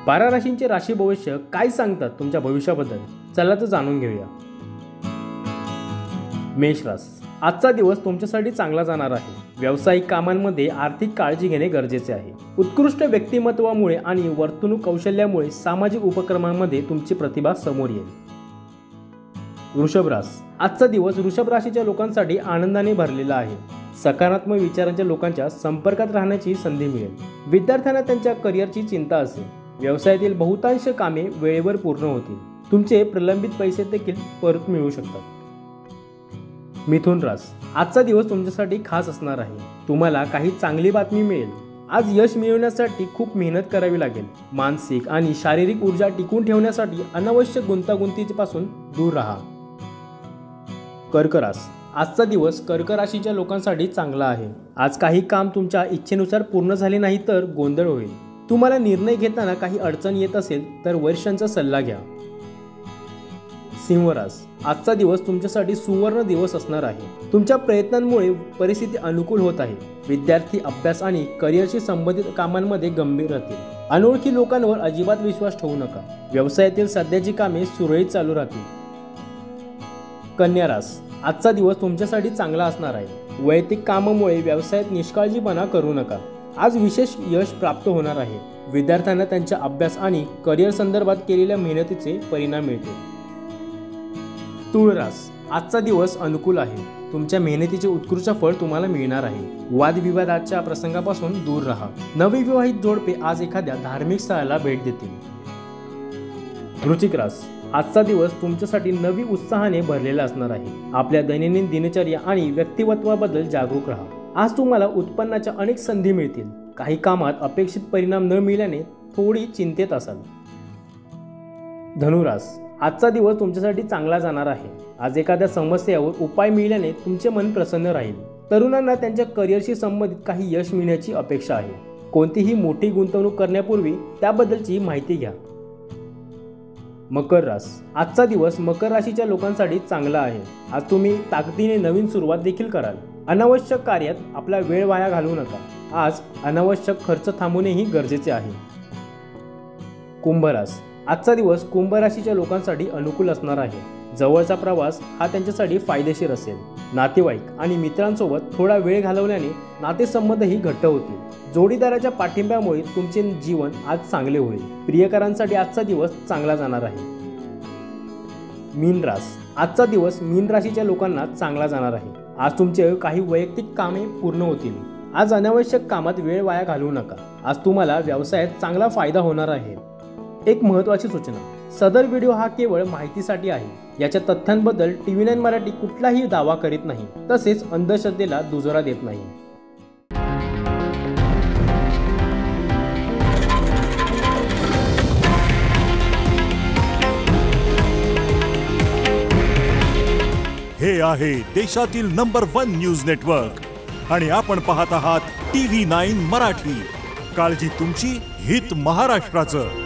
12 राशींचे राशी भविष्य काय सांगतात तुमच्या भविष्याबद्दल, चला तर जाणून घेऊया। मेष रास, आजचा दिवस तुमच्यासाठी चांगला जाणार आहे। व्यावसायिक कामांमध्ये आर्थिक काळजी घेणे गरजेचे आहे। उत्कृष्ट व्यक्तिमत्वामुळे आणि वर्तणूक कौशल्यामुळे सामाजिक उपक्रमांमध्ये तुमची प्रतिभा समोर येईल। वृषभ रास, आजचा दिवस वृषभ राशीच्या लोकांसाठी आनंदाने भरलेला आहे। सकारात्मक विचारांच्या लोकांच्या संपर्कात राहण्याची संधी मिळेल। विद्यार्थ्यांना त्यांच्या करिअरची चिंता असेल। व्यवसायातील बहुतांश कामे वेळेवर पूर्ण होतील। तुमचे प्रलंबित पैसे देखील परत मिळू शकतात। मिथुन रास, आजचा दिवस तुमच्यासाठी खास असणार आहे। तुम्हाला काही चांगली बातमी मिळेल। आज यश मिळवण्यासाठी खूप मेहनत करावी लागेल। मानसिक आणि शारीरिक ऊर्जा टिकून ठेवण्यासाठी अनावश्यक गुंतागुंतीपासून दूर राहा। कर्क रास, आजचा दिवस कर्क राशीच्या लोकांसाठी चांगला आहे। आज काही काम तुमच्या इच्छेनुसार पूर्ण झाले नाही तर गोंधळ होईल। तुम्हाला निर्णय घेताना काही अडचण येत असेल तर वरिष्ठांचा सल्ला घ्या। सिंह रास, आजचा दिवस तुमच्यासाठी सुवर्ण दिवस असणार आहे। तुमच्या प्रयत्नांमुळे परिस्थिती अनुकूल होत आहे। विद्यार्थी अभ्यास आणि करिअरशी संबंधित कामांमध्ये गंभीर राहतील। अनोळखी लोकांवर अजिबात विश्वास ठेवू नका। व्यवसायातील सध्याची कामे सुरळीत चालू राहतील। कन्या रास, आजचा दिवस तुमच्यासाठी चांगला असणार आहे। वैयक्तिक कामामुळे व्यवसायात निष्काळजीपणा करू नका। आज विशेष यश प्राप्त होणार आहे। विद्यार्थ्यांना त्यांच्या अभ्यास आणि करिअर संदर्भात केलेल्या मेहनतीचे परिणाम मिळतील। तुळ रास, आजचा दिवस अनुकूल आहे। तुमच्या मेहनतीचे उत्कृष्ट फळ तुम्हाला मिळणार आहे। वादविवादाच्या प्रसंगापासून दूर राहा। नवविवाहित जोडपे आज एखाद्या धार्मिक स्थळाला भेट देतील। वृश्चिक रास, आजचा दिवस तुमच्यासाठी नवी उत्साहाने भरलेला असणार आहे। आपल्या दैनंदिन दिनचर्या आणि व्यक्तिमत्वाबद्दल जागरूक राहा। आज तुम्हाला उत्पन्नाच्या अनेक संधी मिळतील। काही कामात अपेक्षित परिणाम न मिळाल्याने थोडी चिंतेत असाल। धनुरास, आजचा दिवस तुमच्यासाठी चांगला जाणार आहे। आज एखाद्या समस्येवर उपाय मिळाल्याने तुमचे मन प्रसन्न राहील। तरुणांना त्यांच्या करिअरशी संबंधित काही यश मिळण्याची अपेक्षा आहे। कोणतीही मोठी गुंतवणूक करण्यापूर्वी त्याबद्दलची माहिती घ्या। मकर रास, आजचा दिवस मकर राशीच्या लोकांसाठी चांगला आहे। आज तुम्ही ताकदीने नवीन सुरुवात देखील कराल। अनावश्यक कार्यात आपला वेळ वाया घालवू नका। आज अनावश्यक खर्च थांबवणेही गरजेचे आहे। कुंभ रास, आजचा दिवस कुंभ राशीच्या लोकांसाठी अनुकूल असणार आहे। जवळचा प्रवास हा त्यांच्यासाठी फायदेशीर असेल। नातेवाईक आणि मित्रांसोबत थोडा वेळ घालवल्याने नातेसंबंधही घट्ट होतील। जोडीदाराच्या पाठिंब्यामुळे तुमचे जीवन आज चांगले होईल। प्रियकरांसाठी आजचा दिवस चांगला जाणार आहे। मीन रास, आजचा दिवस मीन राशीच्या लोकांना चांगला जाणार आहे। आज तुमचे काही वैयक्तिक कामे पूर्ण होतील। आज अनावश्यक कामात वेळ वाया घालवू नका। आज तुम्हाला व्यवसायात चांगला फायदा होणार आहे। एक महत्त्वाची सूचना, सदर व्हिडिओ हा केवळ माहितीसाठी आहे। याच्या तथ्यांबद्दल TV9 मराठी कुठलाही दावा करीत नाही, तसेच अंधश्रद्धेला दुजोरा देत नाही। हे आहे देशातील नंबर 1 न्यूज नेटवर्क आणि आपण पाहत आहात TV9 मराठी। काळजी तुमची, हित महाराष्ट्राचं।